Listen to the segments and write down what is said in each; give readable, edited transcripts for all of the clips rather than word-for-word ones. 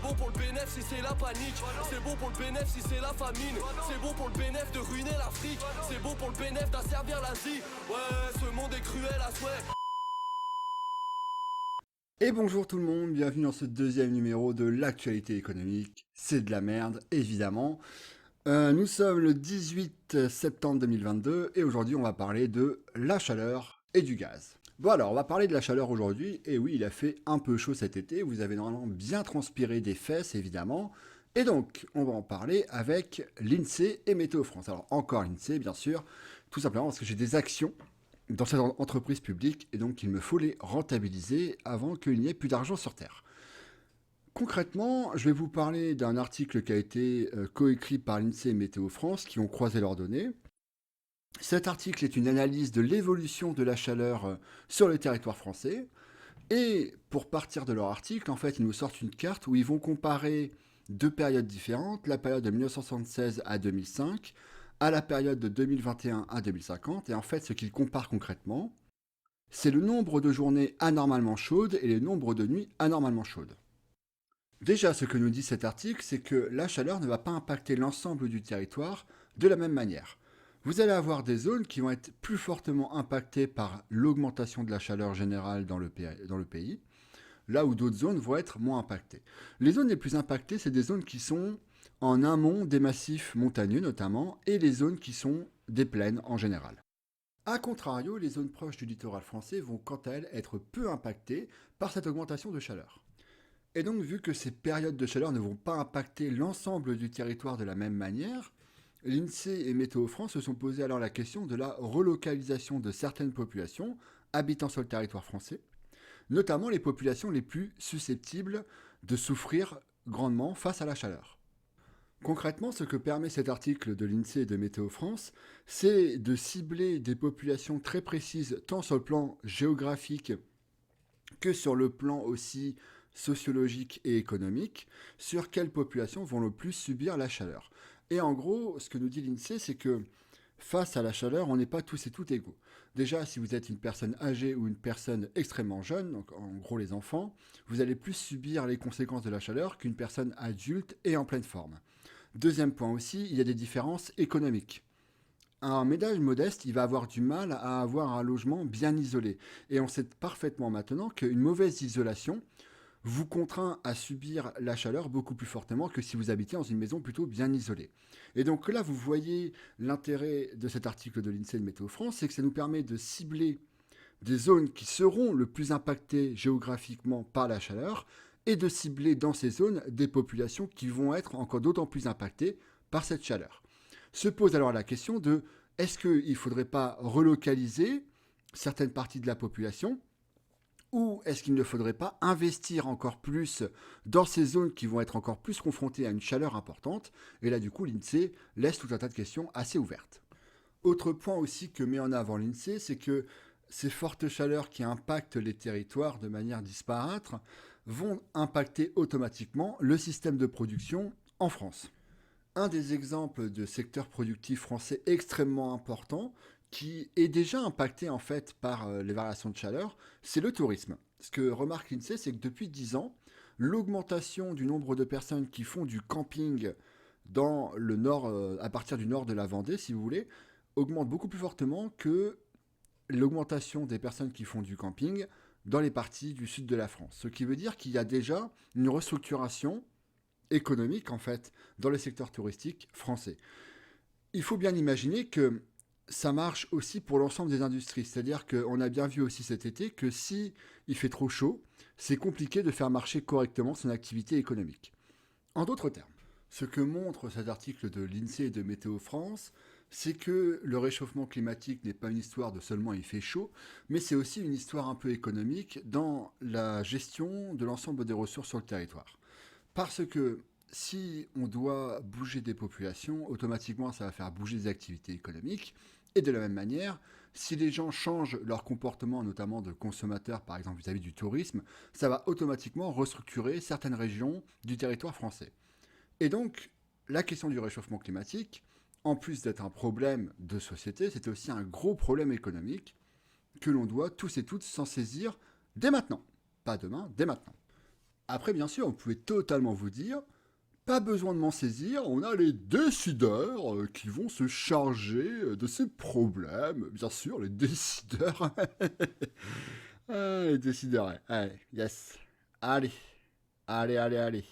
bon pour le bénéf si c'est la panique. C'est bon pour le bénéf si c'est la famine. C'est bon pour le bénéf de ruiner l'Afrique. C'est bon pour le bénéf d'asservir l'Asie. Ouais, ce monde est cruel à souhait. Et bonjour tout le monde, bienvenue dans ce deuxième numéro de l'actualité économique. C'est de la merde, évidemment. Nous sommes le 18 septembre 2022 et aujourd'hui on va parler de la chaleur et du gaz. Bon alors, on va parler de la chaleur aujourd'hui, et oui, il a fait un peu chaud cet été, vous avez normalement bien transpiré des fesses évidemment, et donc on va en parler avec l'INSEE et Météo France. Alors encore l'INSEE bien sûr, tout simplement parce que j'ai des actions dans cette entreprise publique, et donc il me faut les rentabiliser avant qu'il n'y ait plus d'argent sur Terre. Concrètement, je vais vous parler d'un article qui a été coécrit par l'INSEE et Météo France, qui ont croisé leurs données. Cet article est une analyse de l'évolution de la chaleur sur le territoire français. Et pour partir de leur article, en fait, ils nous sortent une carte où ils vont comparer deux périodes différentes, la période de 1976 à 2005, à la période de 2021 à 2050. Et en fait, ce qu'ils comparent concrètement, c'est le nombre de journées anormalement chaudes et le nombre de nuits anormalement chaudes. Déjà, ce que nous dit cet article, c'est que la chaleur ne va pas impacter l'ensemble du territoire de la même manière. Vous allez avoir des zones qui vont être plus fortement impactées par l'augmentation de la chaleur générale dans le pays, là où d'autres zones vont être moins impactées. Les zones les plus impactées, c'est des zones qui sont en amont des massifs montagneux notamment, et les zones qui sont des plaines en général. A contrario, les zones proches du littoral français vont quant à elles être peu impactées par cette augmentation de chaleur. Et donc, vu que ces périodes de chaleur ne vont pas impacter l'ensemble du territoire de la même manière, l'INSEE et Météo France se sont posés alors la question de la relocalisation de certaines populations habitant sur le territoire français, notamment les populations les plus susceptibles de souffrir grandement face à la chaleur. Concrètement, ce que permet cet article de l'INSEE et de Météo France, c'est de cibler des populations très précises, tant sur le plan géographique que sur le plan aussi sociologique et économique, sur quelles populations vont le plus subir la chaleur. Et en gros, ce que nous dit l'INSEE, c'est que face à la chaleur, on n'est pas tous et toutes égaux. Déjà, si vous êtes une personne âgée ou une personne extrêmement jeune, donc en gros les enfants, vous allez plus subir les conséquences de la chaleur qu'une personne adulte et en pleine forme. Deuxième point aussi, il y a des différences économiques. Un ménage modeste, il va avoir du mal à avoir un logement bien isolé. Et on sait parfaitement maintenant qu'une mauvaise isolation vous contraint à subir la chaleur beaucoup plus fortement que si vous habitez dans une maison plutôt bien isolée. Et donc là, vous voyez l'intérêt de cet article de l'INSEE de Météo France, c'est que ça nous permet de cibler des zones qui seront le plus impactées géographiquement par la chaleur et de cibler dans ces zones des populations qui vont être encore d'autant plus impactées par cette chaleur. Se pose alors la question de est-ce qu'il ne faudrait pas relocaliser certaines parties de la population ou est-ce qu'il ne faudrait pas investir encore plus dans ces zones qui vont être encore plus confrontées à une chaleur importante? Et là, du coup, l'INSEE laisse tout un tas de questions assez ouvertes. Autre point aussi que met en avant l'INSEE, c'est que ces fortes chaleurs qui impactent les territoires de manière disparate vont impacter automatiquement le système de production en France. Un des exemples de secteur productif français extrêmement important, qui est déjà impacté en fait par les variations de chaleur, c'est le tourisme. Ce que remarque l'INSEE, c'est que depuis 10 ans, l'augmentation du nombre de personnes qui font du camping dans le nord, à partir du nord de la Vendée, si vous voulez, augmente beaucoup plus fortement que l'augmentation des personnes qui font du camping dans les parties du sud de la France. Ce qui veut dire qu'il y a déjà une restructuration économique en fait dans le secteur touristique français. Il faut bien imaginer que ça marche aussi pour l'ensemble des industries, c'est-à-dire qu'on a bien vu aussi cet été que si il fait trop chaud, c'est compliqué de faire marcher correctement son activité économique. En d'autres termes, ce que montre cet article de l'INSEE et de Météo France, c'est que le réchauffement climatique n'est pas une histoire de seulement il fait chaud, mais c'est aussi une histoire un peu économique dans la gestion de l'ensemble des ressources sur le territoire. Parce que si on doit bouger des populations, automatiquement ça va faire bouger des activités économiques. Et de la même manière, si les gens changent leur comportement, notamment de consommateurs, par exemple vis-à-vis du tourisme, ça va automatiquement restructurer certaines régions du territoire français. Et donc, la question du réchauffement climatique, en plus d'être un problème de société, c'est aussi un gros problème économique que l'on doit tous et toutes s'en saisir dès maintenant. Pas demain, dès maintenant. Après, bien sûr, vous pouvez totalement vous dire, pas besoin de m'en saisir, on a les décideurs qui vont se charger de ces problèmes. Bien sûr, les décideurs. Ah, les décideurs, ouais. Allez, yes. Allez, allez.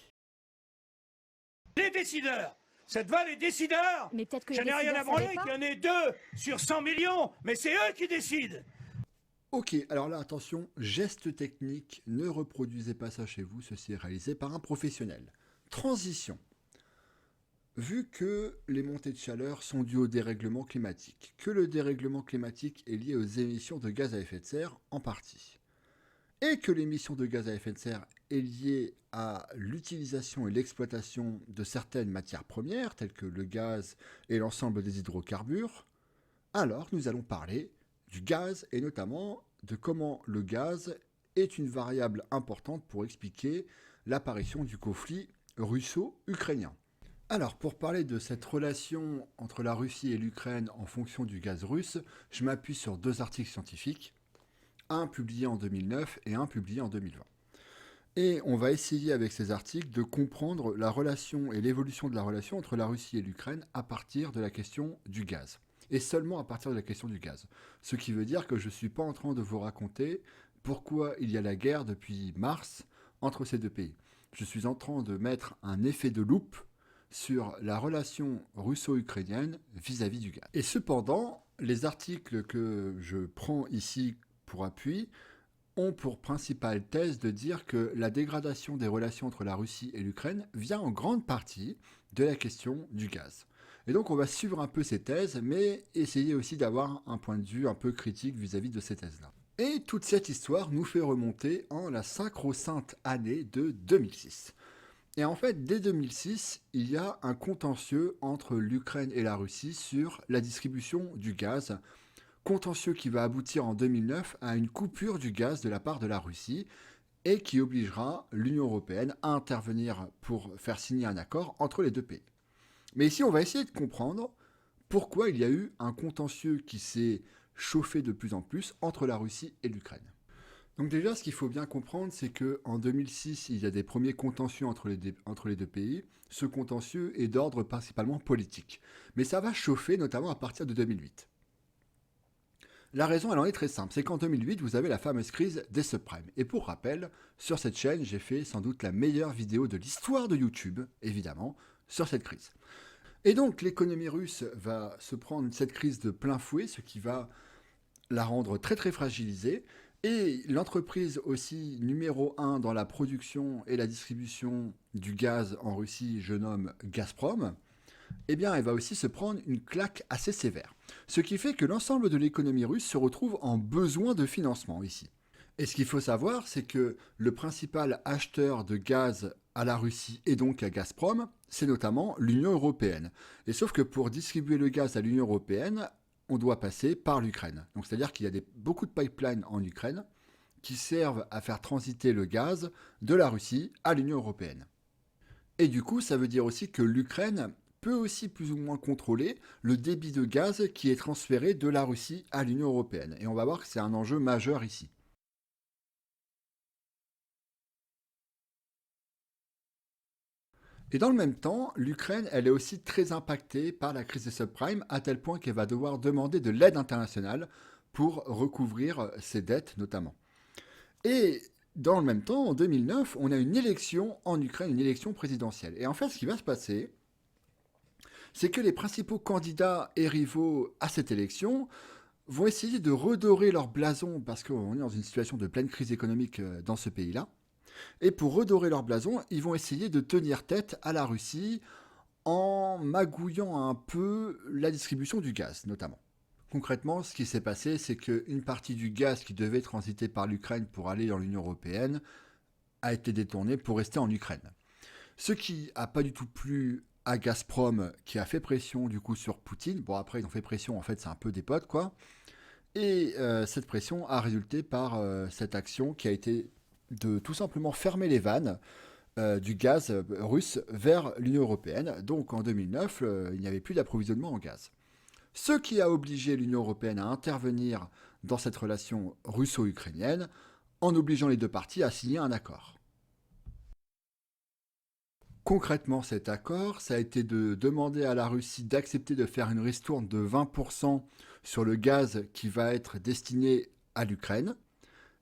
Les décideurs. Ça te va, les décideurs? Mais peut-être que Je les n'ai rien à décideurs branler savaient pas. qu'il y en ait 2 sur 100 millions, mais c'est eux qui décident. Ok, alors là, attention, geste technique, ne reproduisez pas ça chez vous, ceci est réalisé par un professionnel. Transition. Vu que les montées de chaleur sont dues au dérèglement climatique, que le dérèglement climatique est lié aux émissions de gaz à effet de serre en partie, et que l'émission de gaz à effet de serre est liée à l'utilisation et l'exploitation de certaines matières premières, telles que le gaz et l'ensemble des hydrocarbures, alors nous allons parler du gaz et notamment de comment le gaz est une variable importante pour expliquer l'apparition du conflit russo-ukrainien. Alors, pour parler de cette relation entre la Russie et l'Ukraine en fonction du gaz russe, je m'appuie sur 2 articles scientifiques, un publié en 2009 et un publié en 2020. Et on va essayer avec ces articles de comprendre la relation et l'évolution de la relation entre la Russie et l'Ukraine à partir de la question du gaz. Et seulement à partir de la question du gaz. Ce qui veut dire que je ne suis pas en train de vous raconter pourquoi il y a la guerre depuis mars entre ces deux pays. Je suis en train de mettre un effet de loupe sur la relation russo-ukrainienne vis-à-vis du gaz. Et cependant, les articles que je prends ici pour appui ont pour principale thèse de dire que la dégradation des relations entre la Russie et l'Ukraine vient en grande partie de la question du gaz. Et donc on va suivre un peu ces thèses, mais essayer aussi d'avoir un point de vue un peu critique vis-à-vis de ces thèses-là. Et toute cette histoire nous fait remonter en la sacro-sainte année de 2006. Et en fait, dès 2006, il y a un contentieux entre l'Ukraine et la Russie sur la distribution du gaz. Contentieux qui va aboutir en 2009 à une coupure du gaz de la part de la Russie et qui obligera l'Union européenne à intervenir pour faire signer un accord entre les deux pays. Mais ici, on va essayer de comprendre pourquoi il y a eu un contentieux qui s'est chauffé de plus en plus entre la Russie et l'Ukraine. Donc déjà, ce qu'il faut bien comprendre, c'est qu'en 2006, il y a des premiers contentieux entre les deux pays. Ce contentieux est d'ordre principalement politique. Mais ça va chauffer, notamment à partir de 2008. La raison, elle en est très simple. C'est qu'en 2008, vous avez la fameuse crise des subprimes. Et pour rappel, sur cette chaîne, j'ai fait sans doute la meilleure vidéo de l'histoire de YouTube, évidemment, sur cette crise. Et donc, l'économie russe va se prendre cette crise de plein fouet, ce qui va la rendre très très fragilisée. Et l'entreprise aussi numéro 1 dans la production et la distribution du gaz en Russie, je nomme Gazprom, eh bien elle va aussi se prendre une claque assez sévère. Ce qui fait que l'ensemble de l'économie russe se retrouve en besoin de financement ici. Et ce qu'il faut savoir, c'est que le principal acheteur de gaz à la Russie et donc à Gazprom, c'est notamment l'Union européenne. Et sauf que pour distribuer le gaz à l'Union européenne, on doit passer par l'Ukraine. Donc c'est-à-dire qu'il y a beaucoup de pipelines en Ukraine qui servent à faire transiter le gaz de la Russie à l'Union européenne. Et du coup, ça veut dire aussi que l'Ukraine peut aussi plus ou moins contrôler le débit de gaz qui est transféré de la Russie à l'Union européenne. Et on va voir que c'est un enjeu majeur ici. Et dans le même temps, l'Ukraine, elle est aussi très impactée par la crise des subprimes, à tel point qu'elle va devoir demander de l'aide internationale pour recouvrir ses dettes notamment. Et dans le même temps, en 2009, on a une élection en Ukraine, une élection présidentielle. Et en fait, ce qui va se passer, c'est que les principaux candidats et rivaux à cette élection vont essayer de redorer leur blason, parce qu'on est dans une situation de pleine crise économique dans ce pays-là. Et pour redorer leur blason, ils vont essayer de tenir tête à la Russie en magouillant un peu la distribution du gaz, notamment. Concrètement, ce qui s'est passé, c'est qu'une partie du gaz qui devait transiter par l'Ukraine pour aller dans l'Union européenne a été détournée pour rester en Ukraine. Ce qui n'a pas du tout plu à Gazprom, qui a fait pression du coup sur Poutine. Bon, après, ils ont fait pression, en fait, c'est un peu des potes, quoi. Et cette pression a résulté par cette action qui a été de tout simplement fermer les vannes du gaz russe vers l'Union européenne. Donc en 2009, il n'y avait plus d'approvisionnement en gaz. Ce qui a obligé l'Union européenne à intervenir dans cette relation russo-ukrainienne en obligeant les deux parties à signer un accord. Concrètement, cet accord, ça a été de demander à la Russie d'accepter de faire une ristourne de 20% sur le gaz qui va être destiné à l'Ukraine.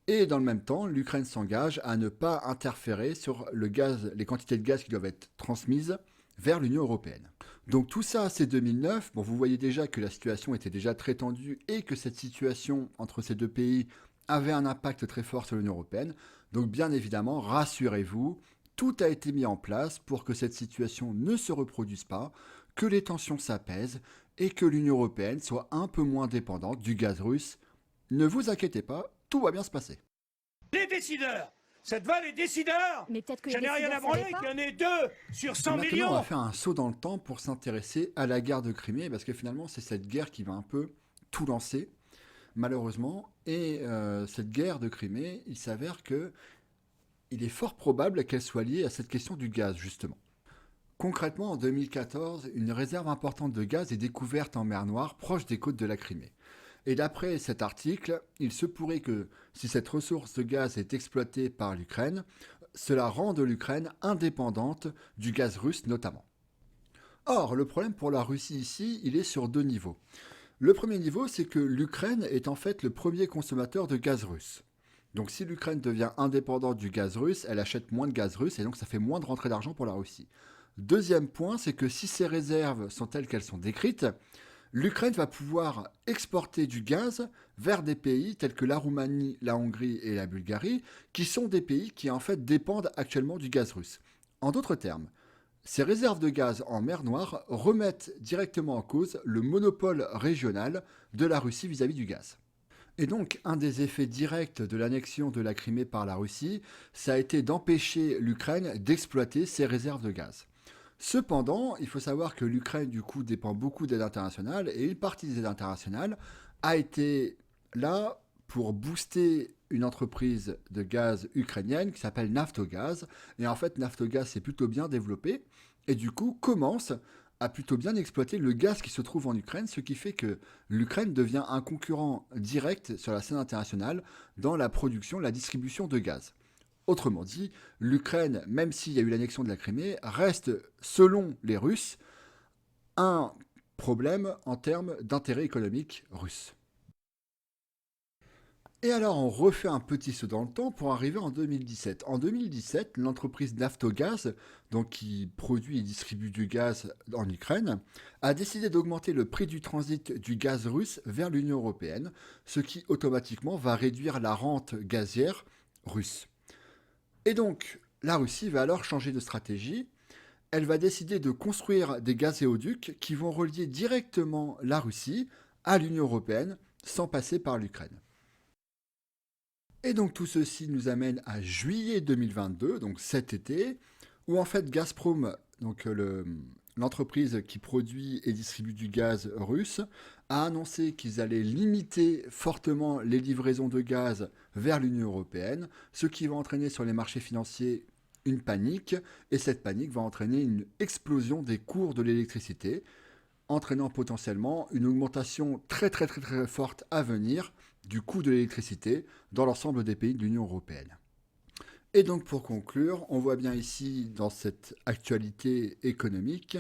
Et dans le même temps, l'Ukraine s'engage à ne pas interférer sur le gaz, les quantités de gaz qui doivent être transmises vers l'Union européenne. Donc tout ça, c'est 2009. Bon, vous voyez déjà que la situation était déjà très tendue et que cette situation entre ces deux pays avait un impact très fort sur l'Union européenne. Donc bien évidemment, rassurez-vous, tout a été mis en place pour que cette situation ne se reproduise pas, que les tensions s'apaisent et que l'Union européenne soit un peu moins dépendante du gaz russe. Ne vous inquiétez pas, tout va bien se passer. Les décideurs. Cette va, les décideurs. Mais peut-être que Je les n'ai rien à décideurs branler savaient pas. qu'il y en ait 2 sur 100 Maintenant, millions. on va faire un saut dans le temps pour s'intéresser à la guerre de Crimée, parce que finalement, c'est cette guerre qui va un peu tout lancer, malheureusement. Et cette guerre de Crimée, il s'avère que il est fort probable qu'elle soit liée à cette question du gaz, justement. Concrètement, en 2014, une réserve importante de gaz est découverte en mer Noire, proche des côtes de la Crimée. Et d'après cet article, il se pourrait que si cette ressource de gaz est exploitée par l'Ukraine, cela rende l'Ukraine indépendante du gaz russe notamment. Or, le problème pour la Russie ici, il est sur 2 niveaux. Le premier niveau, c'est que l'Ukraine est en fait le premier consommateur de gaz russe. Donc si l'Ukraine devient indépendante du gaz russe, elle achète moins de gaz russe et donc ça fait moins de rentrée d'argent pour la Russie. Deuxième point, c'est que si ces réserves sont telles qu'elles sont décrites, l'Ukraine va pouvoir exporter du gaz vers des pays tels que la Roumanie, la Hongrie et la Bulgarie, qui sont des pays qui en fait dépendent actuellement du gaz russe. En d'autres termes, ces réserves de gaz en mer Noire remettent directement en cause le monopole régional de la Russie vis-à-vis du gaz. Et donc, un des effets directs de l'annexion de la Crimée par la Russie, ça a été d'empêcher l'Ukraine d'exploiter ses réserves de gaz. Cependant, il faut savoir que l'Ukraine, du coup, dépend beaucoup d'aide internationale, et une partie des aides internationales a été là pour booster une entreprise de gaz ukrainienne qui s'appelle Naftogaz. Et en fait, Naftogaz s'est plutôt bien développé, et du coup, commence à plutôt bien exploiter le gaz qui se trouve en Ukraine, ce qui fait que l'Ukraine devient un concurrent direct sur la scène internationale dans la production, la distribution de gaz. Autrement dit, l'Ukraine, même s'il y a eu l'annexion de la Crimée, reste, selon les Russes, un problème en termes d'intérêt économique russe. Et alors, on refait un petit saut dans le temps pour arriver en 2017. En 2017, l'entreprise Naftogaz, donc qui produit et distribue du gaz en Ukraine, a décidé d'augmenter le prix du transit du gaz russe vers l'Union européenne, ce qui automatiquement va réduire la rente gazière russe. Et donc, la Russie va alors changer de stratégie. Elle va décider de construire des gazéoducs qui vont relier directement la Russie à l'Union européenne sans passer par l'Ukraine. Et donc tout ceci nous amène à juillet 2022, donc cet été, où en fait Gazprom, donc l'entreprise qui produit et distribue du gaz russe, a annoncé qu'ils allaient limiter fortement les livraisons de gaz vers l'Union européenne, ce qui va entraîner sur les marchés financiers une panique, et cette panique va entraîner une explosion des cours de l'électricité, entraînant potentiellement une augmentation très forte à venir du coût de l'électricité dans l'ensemble des pays de l'Union européenne. Et donc pour conclure, on voit bien ici dans cette actualité économique,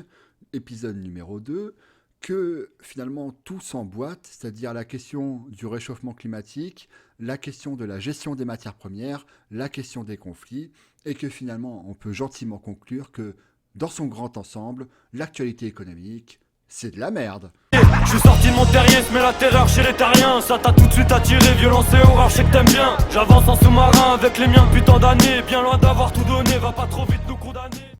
épisode numéro 2, que finalement tout s'emboîte, c'est-à-dire la question du réchauffement climatique, la question de la gestion des matières premières, la question des conflits, et que finalement on peut gentiment conclure que dans son grand ensemble, l'actualité économique, c'est de la merde. Je suis sorti de mon terrier, se met la terreur chez les terriens. Ça t'a tout de suite attiré, violence et horreur, je sais que t'aimes bien. J'avance en sous-marin avec les miens, putain d'années. Bien loin d'avoir tout donné, va pas trop vite nous